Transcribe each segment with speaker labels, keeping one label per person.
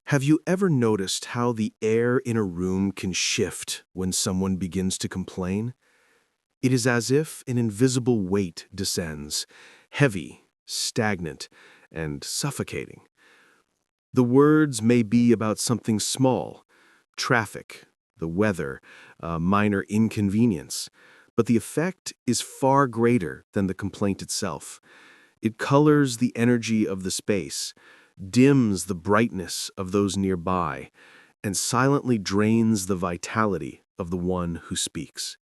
Speaker 1: Have you ever noticed how the air in a room can shift when someone begins to complain? It is as if an invisible weight descends, heavy, stagnant, and suffocating. The words may be about something small, traffic, the weather, a minor inconvenience, but the effect is far greater than the complaint itself. It colors the energy of the space, dims the brightness of those nearby, and silently drains the vitality of the one who speaks.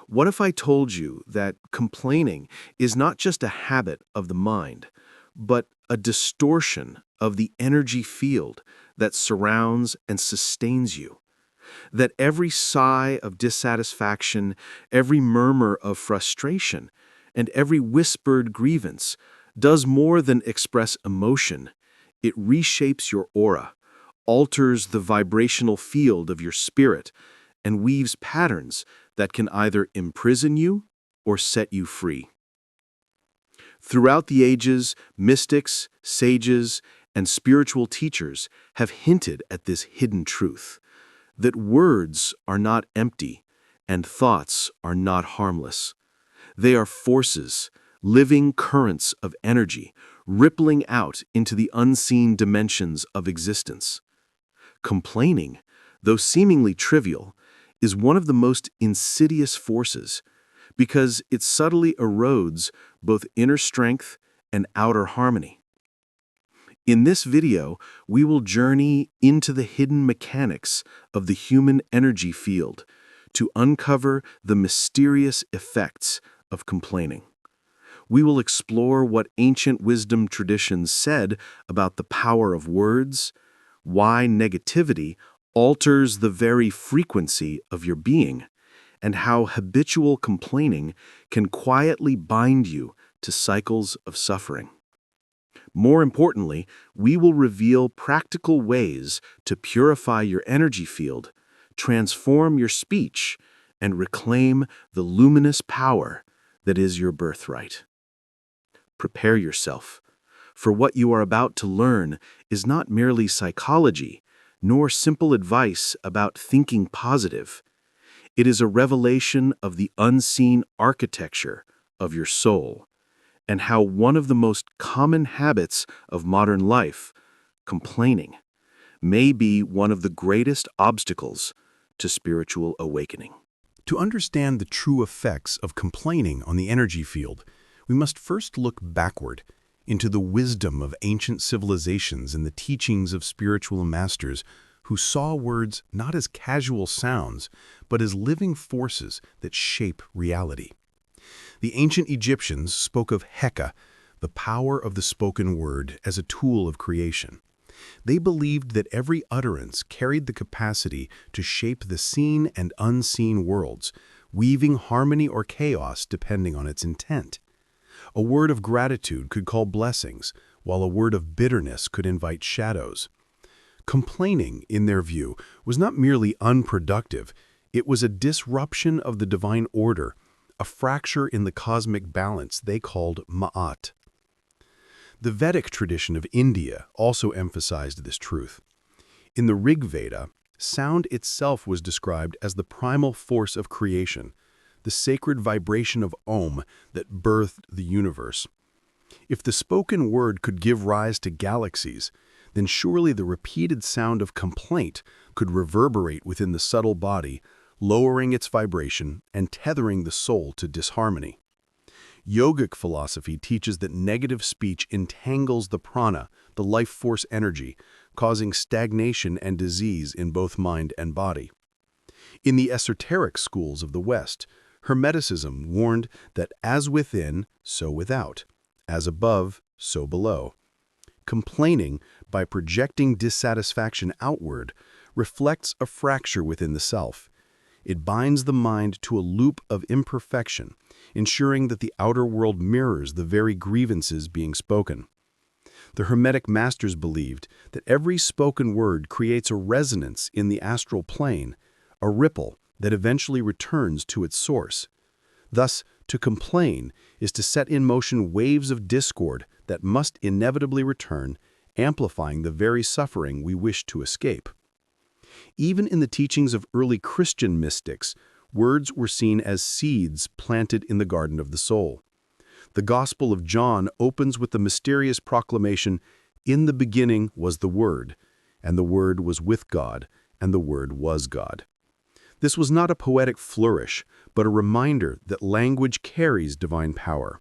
Speaker 1: What if I told you that complaining is not just a habit of the mind, but a distortion of the energy field that surrounds and sustains you? That every sigh of dissatisfaction, every murmur of frustration, and every whispered grievance does more than express emotion. It reshapes your aura, alters the vibrational field of your spirit, and weaves patterns that can either imprison you or set you free. Throughout the ages, mystics, sages, and spiritual teachers have hinted at this hidden truth, that words are not empty and thoughts are not harmless. They are forces, living currents of energy, rippling out into the unseen dimensions of existence. Complaining, though seemingly trivial, is one of the most insidious forces because it subtly erodes both inner strength and outer harmony. In this video, we will journey into the hidden mechanics of the human energy field to uncover the mysterious effects of complaining. We will explore what ancient wisdom traditions said about the power of words, why negativity alters the very frequency of your being, and how habitual complaining can quietly bind you to cycles of suffering. More importantly, we will reveal practical ways to purify your energy field, transform your speech, and reclaim the luminous power that is your birthright. Prepare yourself, for what you are about to learn is not merely psychology, nor simple advice about thinking positive. It is a revelation of the unseen architecture of your soul, and how one of the most common habits of modern life, complaining, may be one of the greatest obstacles to spiritual awakening.
Speaker 2: To understand the true effects of complaining on the energy field, we must first look backward into the wisdom of ancient civilizations and the teachings of spiritual masters who saw words not as casual sounds, but as living forces that shape reality. The ancient Egyptians spoke of Heka, the power of the spoken word, as a tool of creation. They believed that every utterance carried the capacity to shape the seen and unseen worlds, weaving harmony or chaos depending on its intent. A word of gratitude could call blessings, while a word of bitterness could invite shadows. Complaining, in their view, was not merely unproductive, it was a disruption of the divine order, a fracture in the cosmic balance they called ma'at. The Vedic tradition of India also emphasized this truth. In the Rig Veda, sound itself was described as the primal force of creation, the sacred vibration of Om that birthed the universe. If the spoken word could give rise to galaxies, then surely the repeated sound of complaint could reverberate within the subtle body, lowering its vibration and tethering the soul to disharmony. Yogic philosophy teaches that negative speech entangles the prana, the life force energy, causing stagnation and disease in both mind and body. In the esoteric schools of the West, Hermeticism warned that as within, so without, as above, so below. Complaining, by projecting dissatisfaction outward, reflects a fracture within the self. It binds the mind to a loop of imperfection, ensuring that the outer world mirrors the very grievances being spoken. The Hermetic masters believed that every spoken word creates a resonance in the astral plane, a ripple that eventually returns to its source. Thus, to complain is to set in motion waves of discord that must inevitably return amplifying the very suffering we wish to escape. Even in the teachings of early Christian mystics, words were seen as seeds planted in the garden of the soul. The Gospel of John opens with the mysterious proclamation, "In the beginning was the Word, and the Word was with God, and the Word was God." This was not a poetic flourish, but a reminder that language carries divine power.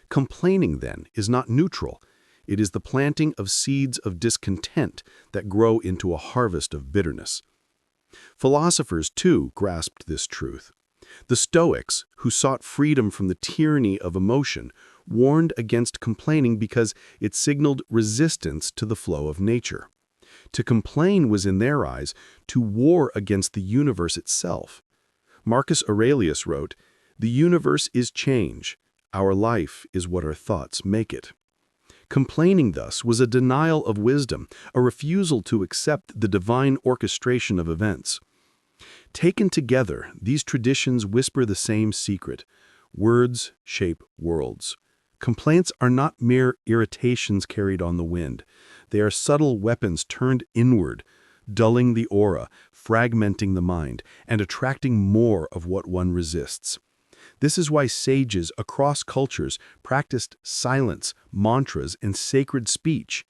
Speaker 2: Complaining, then, is not neutral. It is the planting of seeds of discontent that grow into a harvest of bitterness. Philosophers, too, grasped this truth. The Stoics, who sought freedom from the tyranny of emotion, warned against complaining because it signaled resistance to the flow of nature. To complain was, in their eyes, to war against the universe itself. Marcus Aurelius wrote, "The universe is change. Our life is what our thoughts make it." Complaining, thus, was a denial of wisdom, a refusal to accept the divine orchestration of events. Taken together, these traditions whisper the same secret: words shape worlds. Complaints are not mere irritations carried on the wind. They are subtle weapons turned inward, dulling the aura, fragmenting the mind, and attracting more of what one resists. This is why sages across cultures practiced silence, mantras, and sacred speech.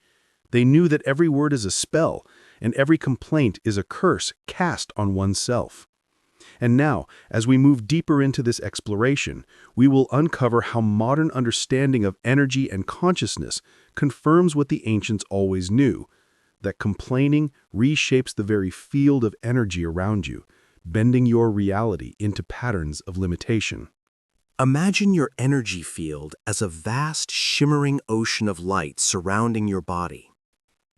Speaker 2: They knew that every word is a spell, and every complaint is a curse cast on oneself. And now, as we move deeper into this exploration, we will uncover how modern understanding of energy and consciousness confirms what the ancients always knew, that complaining reshapes the very field of energy around you, bending your reality into patterns of limitation.
Speaker 1: Imagine your energy field as a vast, shimmering ocean of light surrounding your body.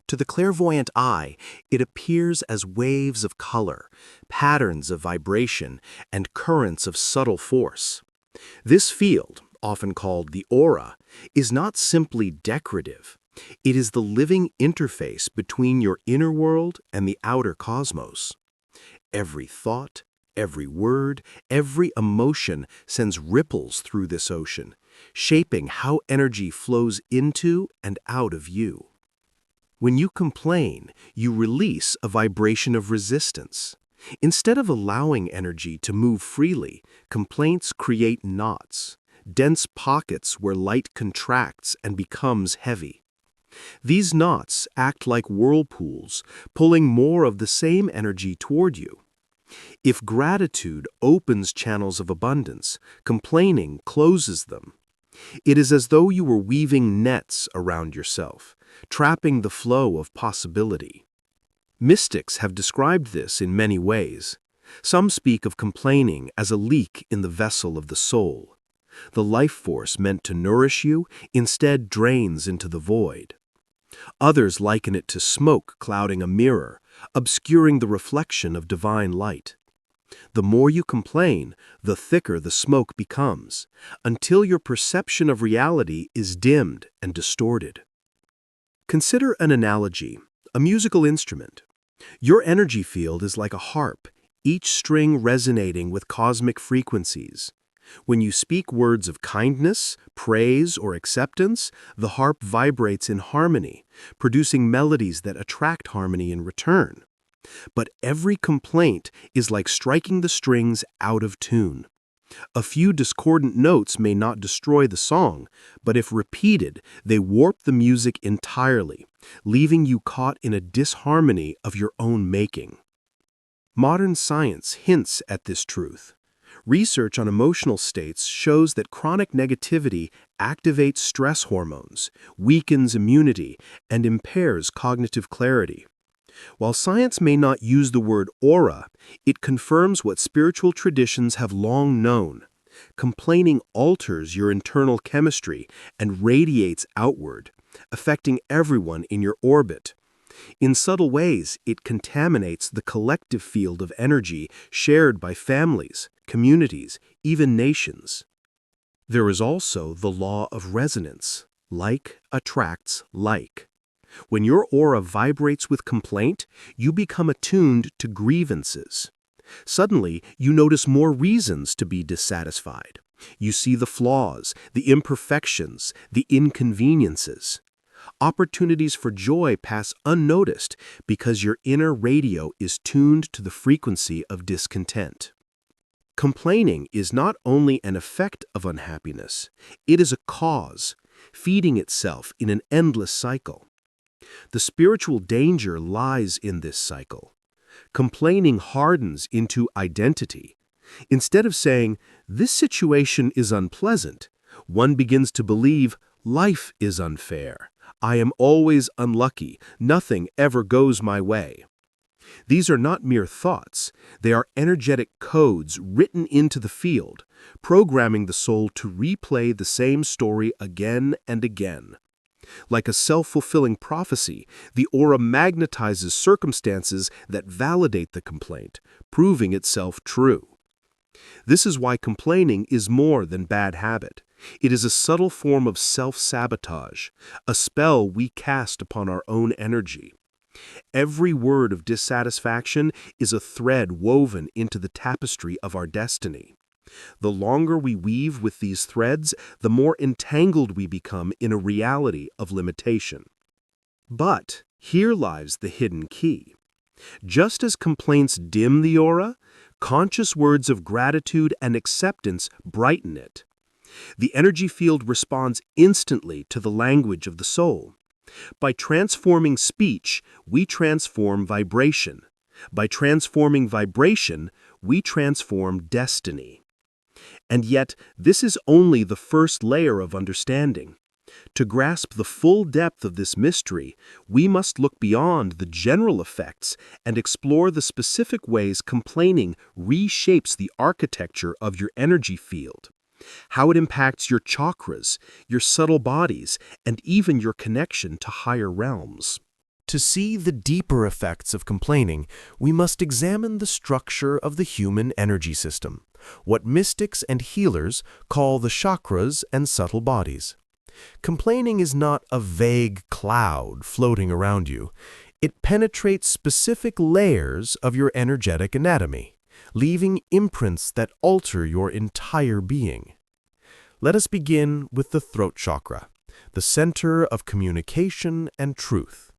Speaker 1: To the clairvoyant eye, it appears as waves of color, patterns of vibration, and currents of subtle force. This field, often called the aura, is not simply decorative. It is the living interface between your inner world and the outer cosmos. Every thought, every word, every emotion sends ripples through this ocean, shaping how energy flows into and out of you. When you complain, you release a vibration of resistance. Instead of allowing energy to move freely, complaints create knots, dense pockets where light contracts and becomes heavy. These knots act like whirlpools, pulling more of the same energy toward you. If gratitude opens channels of abundance, complaining closes them. It is as though you were weaving nets around yourself, trapping the flow of possibility. Mystics have described this in many ways. Some speak of complaining as a leak in the vessel of the soul. The life force meant to nourish you instead drains into the void. Others liken it to smoke clouding a mirror, obscuring the reflection of divine light. The more you complain, the thicker the smoke becomes, until your perception of reality is dimmed and distorted. Consider an analogy, a musical instrument. Your energy field is like a harp, each string resonating with cosmic frequencies. When you speak words of kindness, praise, or acceptance, the harp vibrates in harmony, producing melodies that attract harmony in return. But every complaint is like striking the strings out of tune. A few discordant notes may not destroy the song, but if repeated, they warp the music entirely, leaving you caught in a disharmony of your own making. Modern science hints at this truth. Research on emotional states shows that chronic negativity activates stress hormones, weakens immunity, and impairs cognitive clarity. While science may not use the word aura, it confirms what spiritual traditions have long known. Complaining alters your internal chemistry and radiates outward, affecting everyone in your orbit. In subtle ways, it contaminates the collective field of energy shared by families, communities, even nations. There is also the law of resonance. Like attracts like. When your aura vibrates with complaint, you become attuned to grievances. Suddenly, you notice more reasons to be dissatisfied. You see the flaws, the imperfections, the inconveniences. Opportunities for joy pass unnoticed because your inner radio is tuned to the frequency of discontent. Complaining is not only an effect of unhappiness, it is a cause, feeding itself in an endless cycle. The spiritual danger lies in this cycle. Complaining hardens into identity. Instead of saying, "This situation is unpleasant," one begins to believe, "Life is unfair. I am always unlucky. Nothing ever goes my way." These are not mere thoughts. They are energetic codes written into the field, programming the soul to replay the same story again and again. Like a self-fulfilling prophecy, the aura magnetizes circumstances that validate the complaint, proving itself true. This is why complaining is more than bad habit. It is a subtle form of self-sabotage, a spell we cast upon our own energy. Every word of dissatisfaction is a thread woven into the tapestry of our destiny. The longer we weave with these threads, the more entangled we become in a reality of limitation. But here lies the hidden key. Just as complaints dim the aura, conscious words of gratitude and acceptance brighten it. The energy field responds instantly to the language of the soul. By transforming speech, we transform vibration. By transforming vibration, we transform destiny. And yet, this is only the first layer of understanding. To grasp the full depth of this mystery, we must look beyond the general effects and explore the specific ways complaining reshapes the architecture of your energy field. How it impacts your chakras, your subtle bodies, and even your connection to higher realms. To see the deeper effects of complaining, we must examine the structure of the human energy system, what mystics and healers call the chakras and subtle bodies. Complaining is not a vague cloud floating around you. It penetrates specific layers of your energetic anatomy, leaving imprints that alter your entire being. Let us begin with the throat chakra, the center of communication and truth.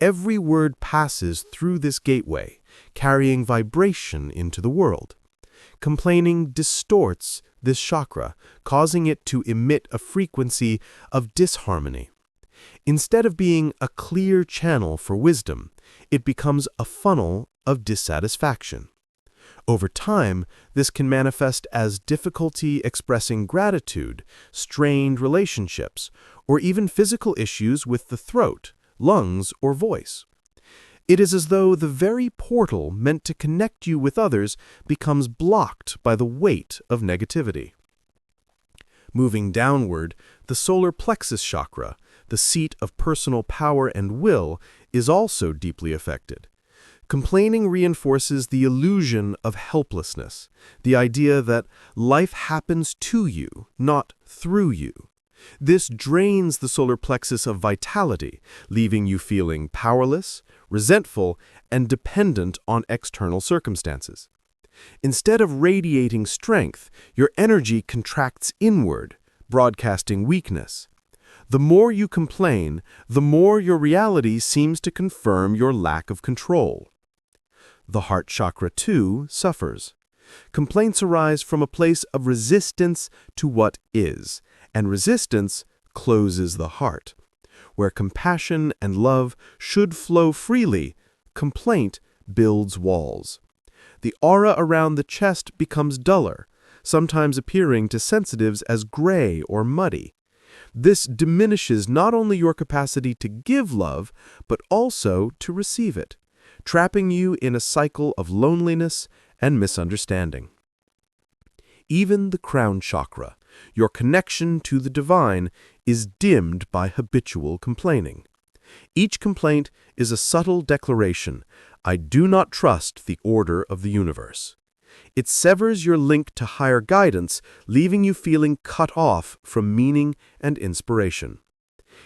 Speaker 1: Every word passes through this gateway, carrying vibration into the world. Complaining distorts this chakra, causing it to emit a frequency of disharmony. Instead of being a clear channel for wisdom, it becomes a funnel of dissatisfaction. Over time, this can manifest as difficulty expressing gratitude, strained relationships, or even physical issues with the throat, lungs, or voice. It is as though the very portal meant to connect you with others becomes blocked by the weight of negativity. Moving downward, the solar plexus chakra, the seat of personal power and will, is also deeply affected. Complaining reinforces the illusion of helplessness, the idea that life happens to you, not through you. This drains the solar plexus of vitality, leaving you feeling powerless, resentful, and dependent on external circumstances. Instead of radiating strength, your energy contracts inward, broadcasting weakness. The more you complain, the more your reality seems to confirm your lack of control. The heart chakra, too, suffers. Complaints arise from a place of resistance to what is, and resistance closes the heart. Where compassion and love should flow freely, complaint builds walls. The aura around the chest becomes duller, sometimes appearing to sensitives as gray or muddy. This diminishes not only your capacity to give love, but also to receive it, trapping you in a cycle of loneliness and misunderstanding. Even the crown chakra, your connection to the divine, is dimmed by habitual complaining. Each complaint is a subtle declaration, "I do not trust the order of the universe." It severs your link to higher guidance, leaving you feeling cut off from meaning and inspiration.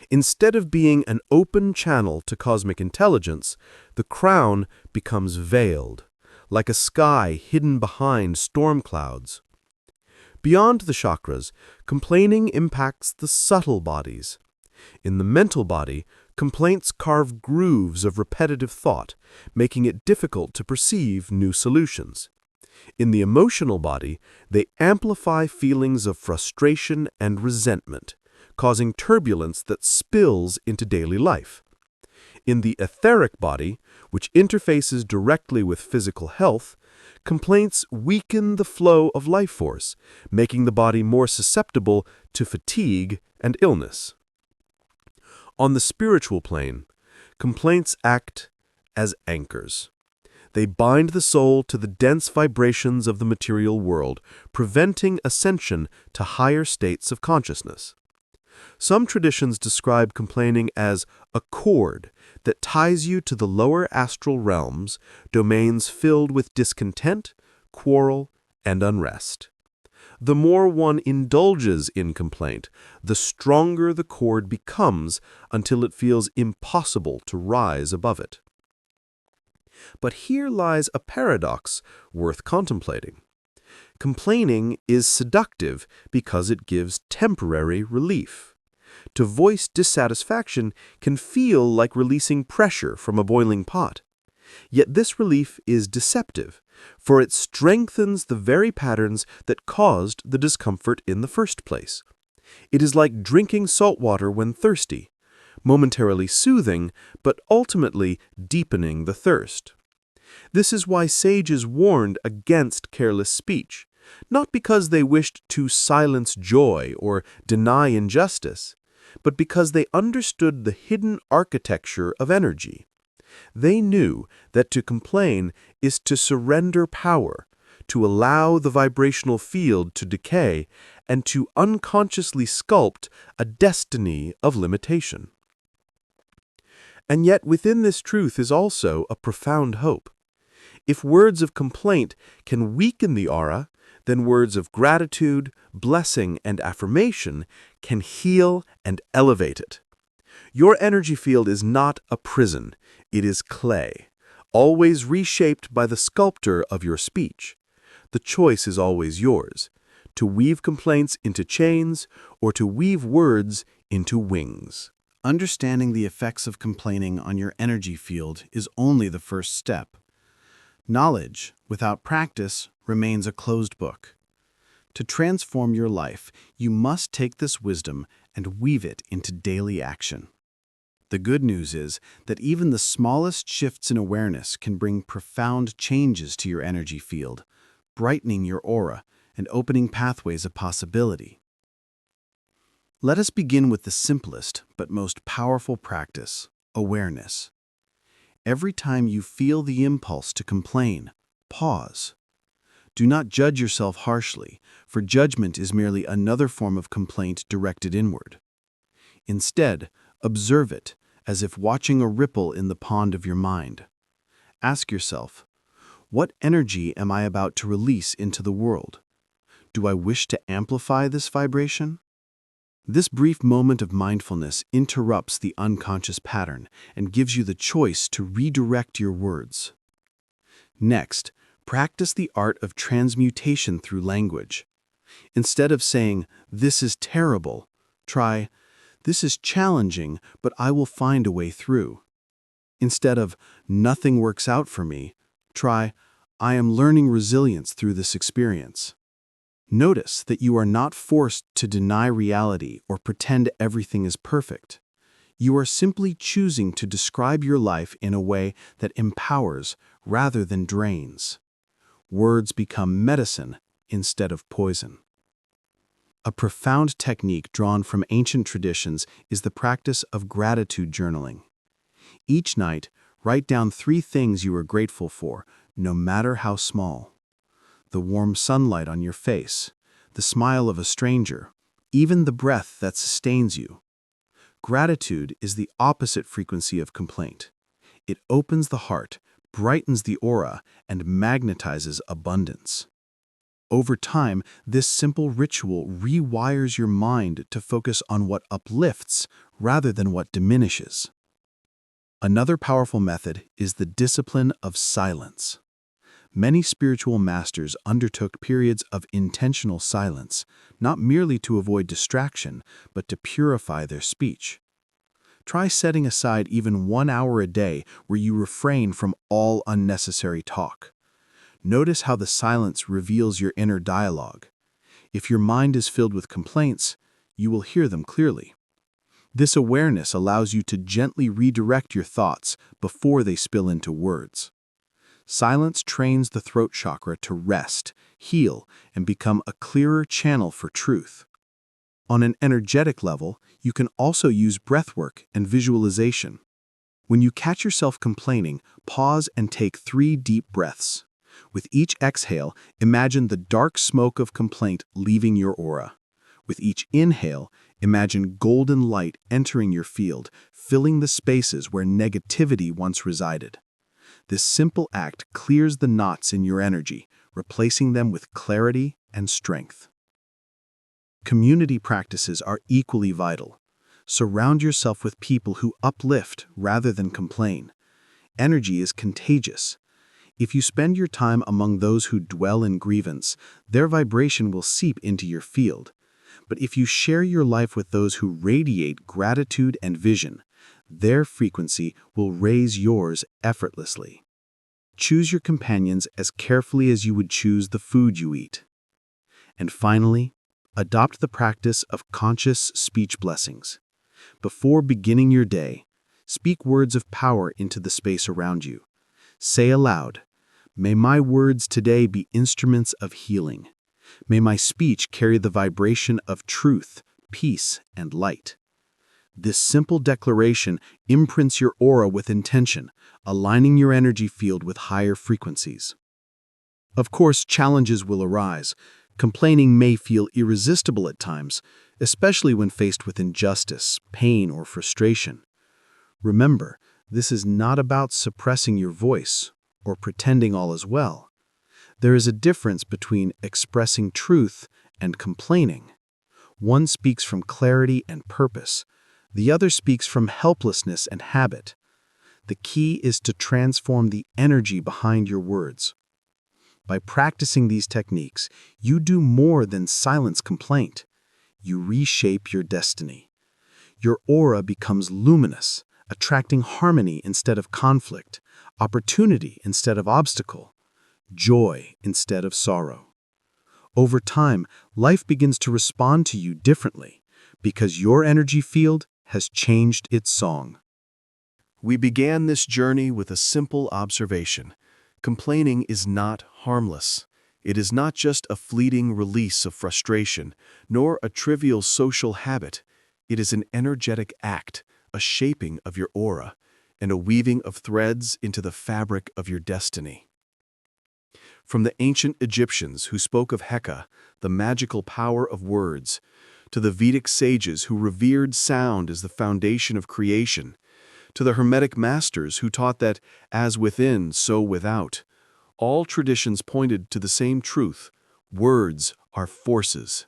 Speaker 1: Instead of being an open channel to cosmic intelligence, the crown becomes veiled, like a sky hidden behind storm clouds. Beyond the chakras, complaining impacts the subtle bodies.
Speaker 2: In the mental body, complaints carve grooves of repetitive thought, making it difficult to perceive new solutions. In the emotional body, they amplify feelings of frustration and resentment, causing turbulence that spills into daily life. In the etheric body, which interfaces directly with physical health, complaints weaken the flow of life force, making the body more susceptible to fatigue and illness. On the spiritual plane, complaints act as anchors. They bind the soul to the dense vibrations of the material world, preventing ascension to higher states of consciousness. Some traditions describe complaining as a cord that ties you to the lower astral realms, domains filled with discontent, quarrel, and unrest. The more one indulges in complaint, the stronger the cord becomes until it feels impossible to rise above it. But here lies a paradox worth contemplating. Complaining is seductive because it gives temporary relief. To voice dissatisfaction can feel like releasing pressure from a boiling pot. Yet this relief is deceptive, for it strengthens the very patterns that caused the discomfort in the first place. It is like drinking salt water when thirsty, momentarily soothing, but ultimately deepening the thirst. This is why sages warned against careless speech, not because they wished to silence joy or deny injustice, but because they understood the hidden architecture of energy. They knew that to complain is to surrender power, to allow the vibrational field to decay, and to unconsciously sculpt a destiny of limitation. And yet within this truth is also a profound hope. If words of complaint can weaken the aura, then words of gratitude, blessing, and affirmation can heal and elevate it. Your energy field is not a prison, it is clay, always reshaped by the sculptor of your speech. The choice is always yours, to weave complaints into chains or to weave words into wings.
Speaker 3: Understanding the effects of complaining on your energy field is only the first step. Knowledge, without practice, remains a closed book. To transform your life, you must take this wisdom and weave it into daily action. The good news is that even the smallest shifts in awareness can bring profound changes to your energy field, brightening your aura and opening pathways of possibility. Let us begin with the simplest but most powerful practice, awareness. Every time you feel the impulse to complain, pause. Do not judge yourself harshly, for judgment is merely another form of complaint directed inward. Instead, observe it, as if watching a ripple in the pond of your mind. Ask yourself, what energy am I about to release into the world? Do I wish to amplify this vibration? This brief moment of mindfulness interrupts the unconscious pattern and gives you the choice to redirect your words. Next, practice the art of transmutation through language. Instead of saying, "This is terrible," try, "This is challenging, but I will find a way through." Instead of, "Nothing works out for me," try, "I am learning resilience through this experience." Notice that you are not forced to deny reality or pretend everything is perfect. You are simply choosing to describe your life in a way that empowers rather than drains. Words become medicine instead of poison. A profound technique drawn from ancient traditions is the practice of gratitude journaling. Each night, write down 3 things you are grateful for, no matter how small. The warm sunlight on your face, the smile of a stranger, even the breath that sustains you. Gratitude is the opposite frequency of complaint. It opens the heart, brightens the aura, and magnetizes abundance. Over time, this simple ritual rewires your mind to focus on what uplifts rather than what diminishes. Another powerful method is the discipline of silence. Many spiritual masters undertook periods of intentional silence, not merely to avoid distraction, but to purify their speech. Try setting aside even 1 hour a day where you refrain from all unnecessary talk. Notice how the silence reveals your inner dialogue. If your mind is filled with complaints, you will hear them clearly. This awareness allows you to gently redirect your thoughts before they spill into words. Silence trains the throat chakra to rest, heal, and become a clearer channel for truth. On an energetic level, you can also use breathwork and visualization. When you catch yourself complaining, pause and take 3 deep breaths. With each exhale, imagine the dark smoke of complaint leaving your aura. With each inhale, imagine golden light entering your field, filling the spaces where negativity once resided. This simple act clears the knots in your energy, replacing them with clarity and strength. Community practices are equally vital. Surround yourself with people who uplift rather than complain. Energy is contagious. If you spend your time among those who dwell in grievance, their vibration will seep into your field. But if you share your life with those who radiate gratitude and vision, their frequency will raise yours effortlessly. Choose your companions as carefully as you would choose the food you eat. And finally, adopt the practice of conscious speech blessings. Before beginning your day, speak words of power into the space around you. Say aloud, "May my words today be instruments of healing. May my speech carry the vibration of truth, peace, and light." This simple declaration imprints your aura with intention, aligning your energy field with higher frequencies. Of course, challenges will arise. Complaining may feel irresistible at times, especially when faced with injustice, pain, or frustration. Remember, this is not about suppressing your voice or pretending all is well. There is a difference between expressing truth and complaining. One speaks from clarity and purpose. The other speaks from helplessness and habit. The key is to transform the energy behind your words. By practicing these techniques, you do more than silence complaint. You reshape your destiny. Your aura becomes luminous, attracting harmony instead of conflict, opportunity instead of obstacle, joy instead of sorrow. Over time, life begins to respond to you differently because your energy field has changed its song.
Speaker 1: We began this journey with a simple observation. Complaining is not harmless. It is not just a fleeting release of frustration, nor a trivial social habit. It is an energetic act, a shaping of your aura, and a weaving of threads into the fabric of your destiny. From the ancient Egyptians who spoke of Heka, the magical power of words, to the Vedic sages who revered sound as the foundation of creation, to the Hermetic masters who taught that, as within, so without, all traditions pointed to the same truth: words are forces.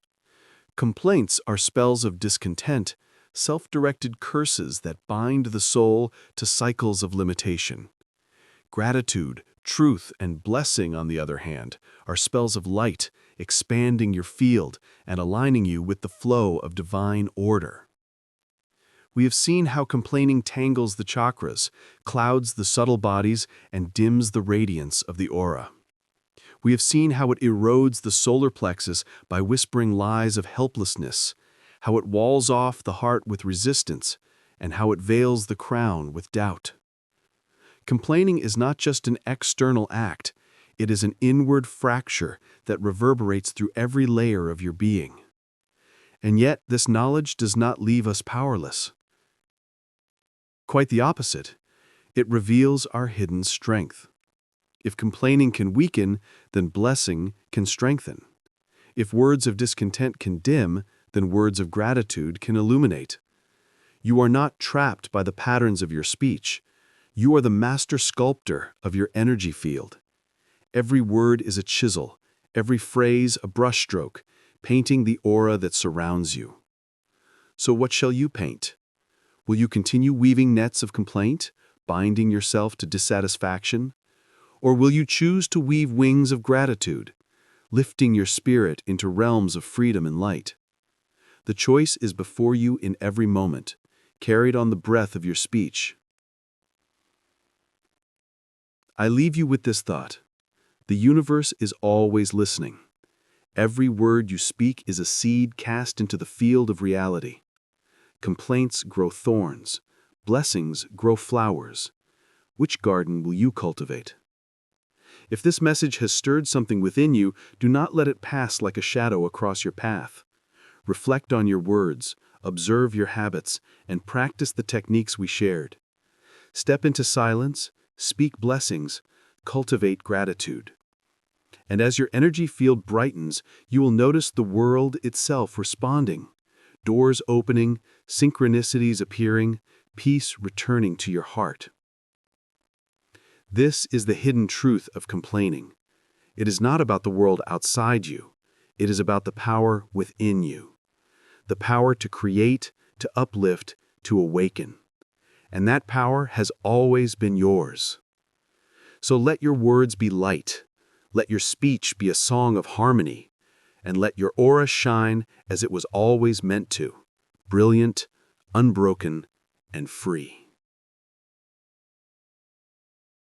Speaker 1: Complaints are spells of discontent, self-directed curses that bind the soul to cycles of limitation. Gratitude, truth, and blessing, on the other hand, are spells of light, expanding your field and aligning you with the flow of divine order. We have seen how complaining tangles the chakras, clouds the subtle bodies, and dims the radiance of the aura. We have seen how it erodes the solar plexus by whispering lies of helplessness, how it walls off the heart with resistance, and how it veils the crown with doubt. Complaining is not just an external act, it is an inward fracture that reverberates through every layer of your being. And yet, this knowledge does not leave us powerless. Quite the opposite. It reveals our hidden strength. If complaining can weaken, then blessing can strengthen. If words of discontent can dim, then words of gratitude can illuminate. You are not trapped by the patterns of your speech. You are the master sculptor of your energy field. Every word is a chisel, every phrase a brushstroke, painting the aura that surrounds you. So what shall you paint? Will you continue weaving nets of complaint, binding yourself to dissatisfaction? Or will you choose to weave wings of gratitude, lifting your spirit into realms of freedom and light? The choice is before you in every moment. carried on the breath of your speech. I leave you with this thought. The universe is always listening. Every word you speak is a seed cast into the field of reality. Complaints grow thorns. Blessings grow flowers. Which garden will you cultivate? If this message has stirred something within you, do not let it pass like a shadow across your path. Reflect on your words, observe your habits, and practice the techniques we shared. Step into silence, speak blessings, cultivate gratitude. And as your energy field brightens, you will notice the world itself responding. Doors opening, synchronicities appearing, peace returning to your heart. This is the hidden truth of complaining. It is not about the world outside you. It is about the power within you. The power to create, to uplift, to awaken. And that power has always been yours. So let your words be light. Let your speech be a song of harmony. And let your aura shine as it was always meant to. Brilliant, unbroken, and free.